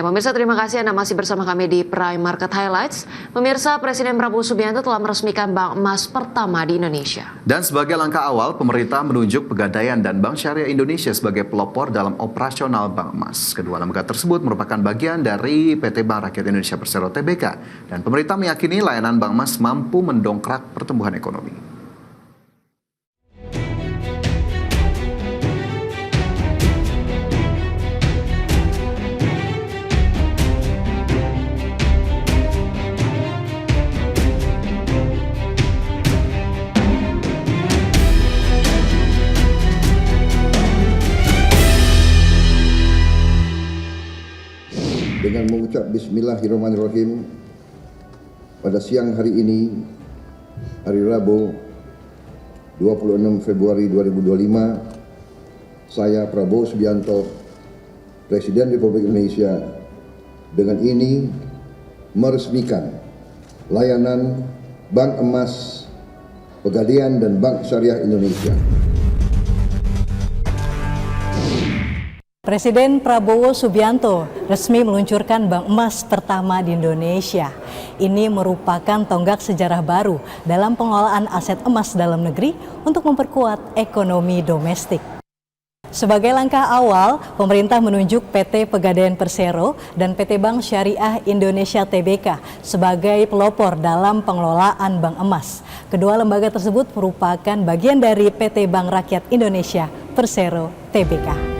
Ya, pemirsa, terima kasih Anda masih bersama kami di Prime Market Highlights. Pemirsa, Presiden Prabowo Subianto telah meresmikan bank emas pertama di Indonesia. Dan sebagai langkah awal, pemerintah menunjuk Pegadaian dan Bank Syariah Indonesia sebagai pelopor dalam operasional bank emas. Kedua lembaga tersebut merupakan bagian dari PT Bank Rakyat Indonesia Persero Tbk. Dan pemerintah meyakini layanan bank emas mampu mendongkrak pertumbuhan ekonomi. Dengan mengucap Bismillahirrahmanirrahim, pada siang hari ini, hari Rabu 26 Februari 2025, saya Prabowo Subianto, Presiden Republik Indonesia, dengan ini meresmikan layanan Bank Emas, Pegadaian dan Bank Syariah Indonesia. Presiden Prabowo Subianto resmi meluncurkan bank emas pertama di Indonesia. Ini merupakan tonggak sejarah baru dalam pengelolaan aset emas dalam negeri untuk memperkuat ekonomi domestik. Sebagai langkah awal, pemerintah menunjuk PT Pegadaian Persero dan PT Bank Syariah Indonesia Tbk sebagai pelopor dalam pengelolaan bank emas. Kedua lembaga tersebut merupakan bagian dari PT Bank Rakyat Indonesia Persero Tbk.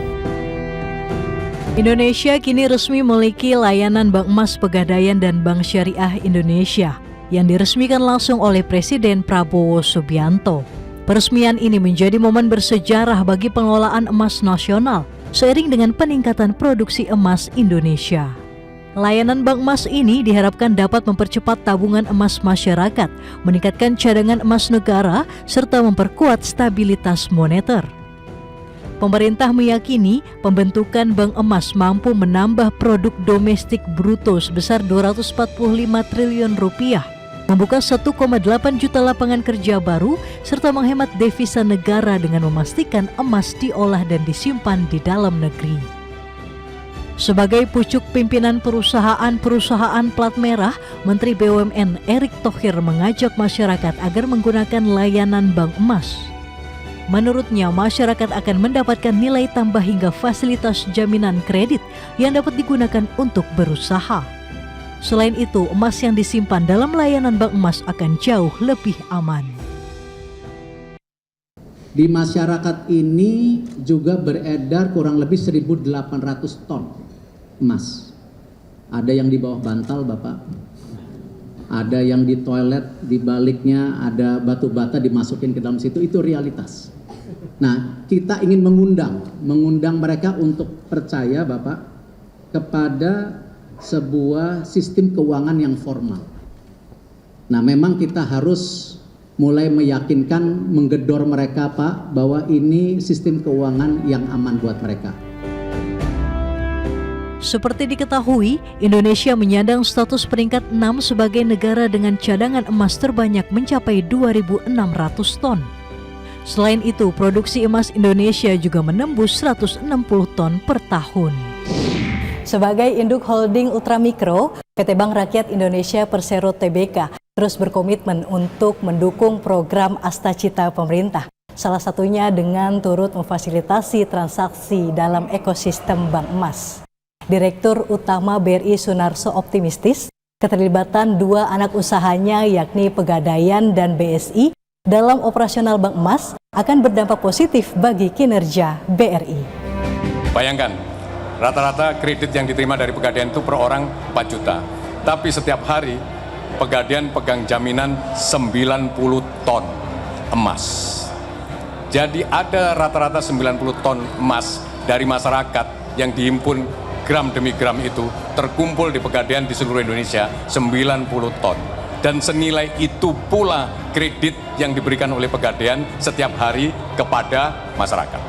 Indonesia kini resmi memiliki layanan Bank Emas Pegadaian dan Bank Syariah Indonesia yang diresmikan langsung oleh Presiden Prabowo Subianto. Peresmian ini menjadi momen bersejarah bagi pengelolaan emas nasional seiring dengan peningkatan produksi emas Indonesia. Layanan bank emas ini diharapkan dapat mempercepat tabungan emas masyarakat, meningkatkan cadangan emas negara, serta memperkuat stabilitas moneter. Pemerintah meyakini pembentukan bank emas mampu menambah produk domestik bruto sebesar 245 triliun rupiah, membuka 1,8 juta lapangan kerja baru, serta menghemat devisa negara dengan memastikan emas diolah dan disimpan di dalam negeri. Sebagai pucuk pimpinan perusahaan plat merah, Menteri BUMN Erick Thohir mengajak masyarakat agar menggunakan layanan bank emas. Menurutnya, masyarakat akan mendapatkan nilai tambah hingga fasilitas jaminan kredit yang dapat digunakan untuk berusaha. Selain itu, emas yang disimpan dalam layanan bank emas akan jauh lebih aman. Di masyarakat ini juga beredar kurang lebih 1.800 ton emas. Ada yang di bawah bantal, Bapak. Ada yang di toilet, di baliknya ada batu bata dimasukin ke dalam situ, itu realitas. Nah, kita ingin mengundang mereka untuk percaya, Bapak, kepada sebuah sistem keuangan yang formal. Nah, memang kita harus mulai meyakinkan, menggedor mereka, Pak, bahwa ini sistem keuangan yang aman buat mereka. Seperti diketahui, Indonesia menyandang status peringkat 6 sebagai negara dengan cadangan emas terbanyak mencapai 2.600 ton. Selain itu, produksi emas Indonesia juga menembus 160 ton per tahun. Sebagai induk holding ultramikro, PT Bank Rakyat Indonesia Persero Tbk terus berkomitmen untuk mendukung program Astacita pemerintah. Salah satunya dengan turut memfasilitasi transaksi dalam ekosistem bank emas. Direktur Utama BRI Sunarso optimistis keterlibatan dua anak usahanya yakni Pegadaian dan BSI dalam operasional bank emas akan berdampak positif bagi kinerja BRI. Bayangkan, rata-rata kredit yang diterima dari Pegadaian itu per orang 4 juta. Tapi setiap hari Pegadaian pegang jaminan 90 ton emas. Jadi ada rata-rata 90 ton emas dari masyarakat yang dihimpun gram demi gram itu terkumpul di Pegadaian di seluruh Indonesia 90 ton. Dan senilai itu pula kredit yang diberikan oleh Pegadaian setiap hari kepada masyarakat.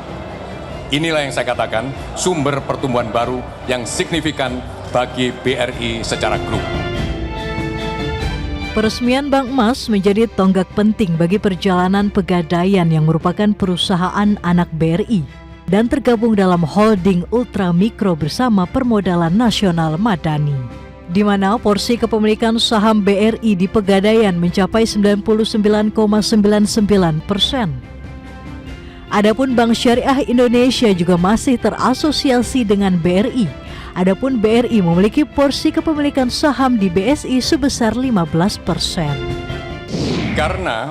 Inilah yang saya katakan sumber pertumbuhan baru yang signifikan bagi BRI secara grup. Peresmian Bank Emas menjadi tonggak penting bagi perjalanan Pegadaian yang merupakan perusahaan anak BRI. dan tergabung dalam holding ultramikro bersama Permodalan Nasional Madani, di mana porsi kepemilikan saham BRI di Pegadaian mencapai 99,99%. Adapun Bank Syariah Indonesia juga masih terasosiasi dengan BRI. Adapun BRI memiliki porsi kepemilikan saham di BSI sebesar 15%. Karena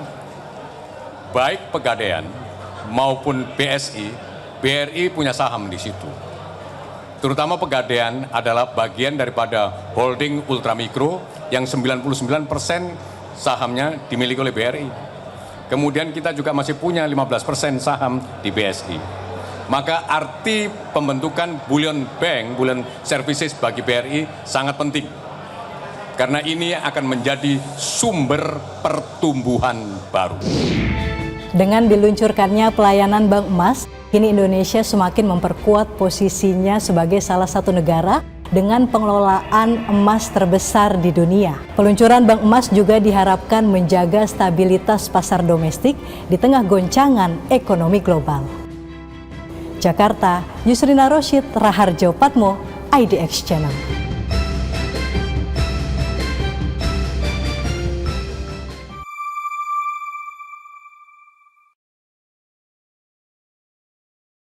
baik Pegadaian maupun BSI, BRI punya saham di situ. Terutama Pegadaian adalah bagian daripada holding ultramikro yang 99% sahamnya dimiliki oleh BRI. Kemudian kita juga masih punya 15% saham di BSI. Maka arti pembentukan bullion bank, bullion services bagi BRI sangat penting. Karena ini akan menjadi sumber pertumbuhan baru. Dengan diluncurkannya pelayanan bank emas, kini Indonesia semakin memperkuat posisinya sebagai salah satu negara dengan pengelolaan emas terbesar di dunia. Peluncuran bank emas juga diharapkan menjaga stabilitas pasar domestik di tengah goncangan ekonomi global. Jakarta, Yusrina Rosyid, Raharjo Patmo, IDX Channel.